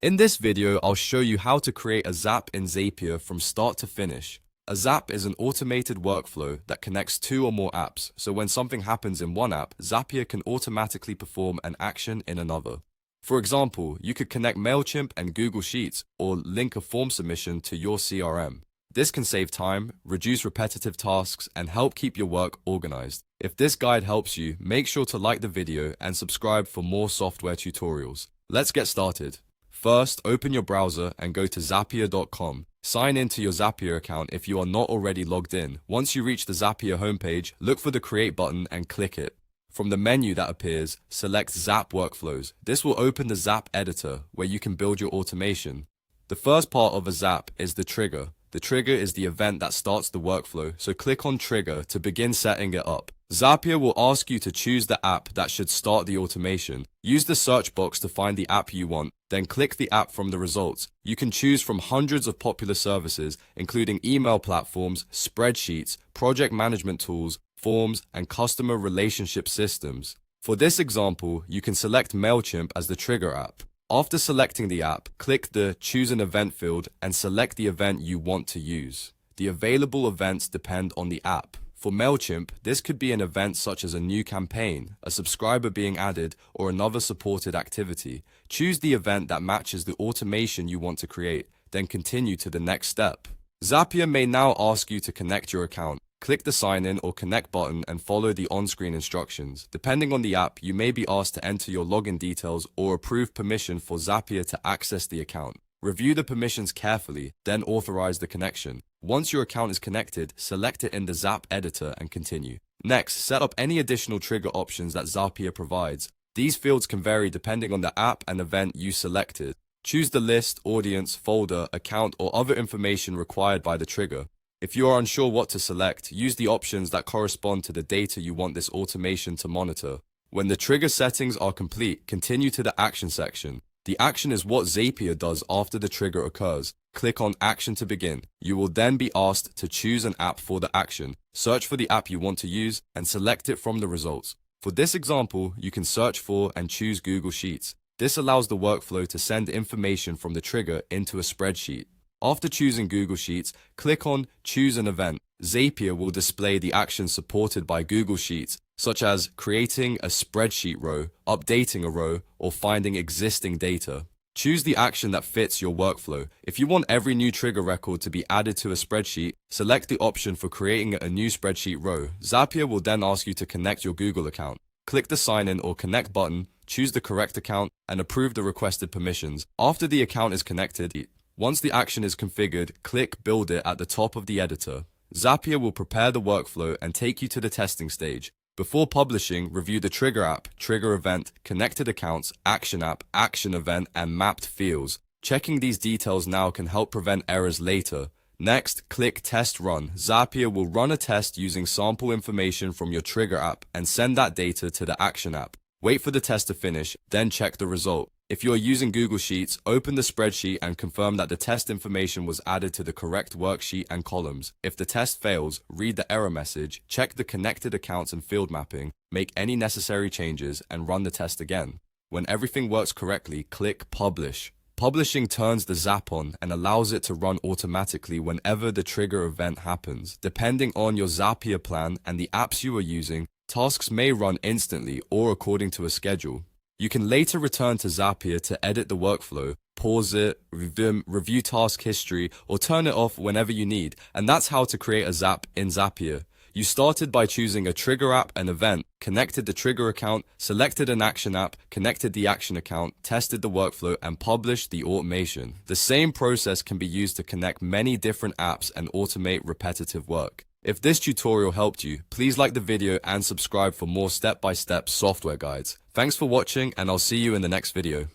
In this video, I'll show you how to create a Zap in Zapier from start to finish. A Zap is an automated workflow that connects two or more apps, so when something happens in one app, Zapier can automatically perform an action in another. For example, you could connect MailChimp and Google Sheets or link a form submission to your CRM. This can save time, reduce repetitive tasks, and help keep your work organized. If this guide helps you, make sure to like the video and subscribe for more software tutorials. Let's get started. First, open your browser and go to Zapier.com. Sign in to your Zapier account if you are not already logged in. Once you reach the Zapier homepage, look for the Create button and click it. From the menu that appears, select Zap Workflows. This will open the Zap editor where you can build your automation. The first part of a Zap is the trigger. The trigger is the event that starts the workflow, so click on Trigger to begin setting it up. Zapier will ask you to choose the app that should start the automation. Use the search box to find the app you want, then click the app from the results. You can choose from hundreds of popular services, including email platforms, spreadsheets, project management tools, forms, and customer relationship systems. For this example, you can select MailChimp as the trigger app. After selecting the app, click the Choose an Event field and select the event you want to use. The available events depend on the app. For MailChimp, this could be an event such as a new campaign, a subscriber being added, or another supported activity. Choose the event that matches the automation you want to create, then continue to the next step. Zapier may now ask you to connect your account. Click the Sign In or Connect button and follow the on-screen instructions. Depending on the app, you may be asked to enter your login details or approve permission for Zapier to access the account. Review the permissions carefully, then authorize the connection. Once your account is connected, select it in the Zap editor and continue. Next, set up any additional trigger options that Zapier provides. These fields can vary depending on the app and event you selected. Choose the list, audience, folder, account, or other information required by the trigger. If you are unsure what to select, use the options that correspond to the data you want this automation to monitor. When the trigger settings are complete, continue to the Action section. The action is what Zapier does after the trigger occurs. Click on Action to begin. You will then be asked to choose an app for the action. Search for the app you want to use and select it from the results. For this example, you can search for and choose Google Sheets. This allows the workflow to send information from the trigger into a spreadsheet. After choosing Google Sheets, click on Choose an Event. Zapier will display the actions supported by Google Sheets, such as creating a spreadsheet row, updating a row, or finding existing data. Choose the action that fits your workflow. If you want every new trigger record to be added to a spreadsheet, select the option for creating a new spreadsheet row. Zapier will then ask you to connect your Google account. Click the Sign In or Connect button, choose the correct account, and approve the requested permissions. After the account is connected, once the action is configured, click Build It at the top of the editor. Zapier will prepare the workflow and take you to the testing stage. Before publishing, review the trigger app, trigger event, connected accounts, action app, action event, and mapped fields. Checking these details now can help prevent errors later. Next, click Test Run. Zapier will run a test using sample information from your trigger app and send that data to the action app. Wait for the test to finish, then check the result. If you are using Google Sheets, open the spreadsheet and confirm that the test information was added to the correct worksheet and columns. If the test fails, read the error message, check the connected accounts and field mapping, make any necessary changes, and run the test again. When everything works correctly, click Publish. Publishing turns the Zap on and allows it to run automatically whenever the trigger event happens. Depending on your Zapier plan and the apps you are using, tasks may run instantly or according to a schedule. You can later return to Zapier to edit the workflow, pause it, review task history, or turn it off whenever you need. And that's how to create a Zap in Zapier. You started by choosing a trigger app and event, connected the trigger account, selected an action app, connected the action account, tested the workflow, and published the automation. The same process can be used to connect many different apps and automate repetitive work. If this tutorial helped you, please like the video and subscribe for more step-by-step software guides. Thanks for watching, and I'll see you in the next video.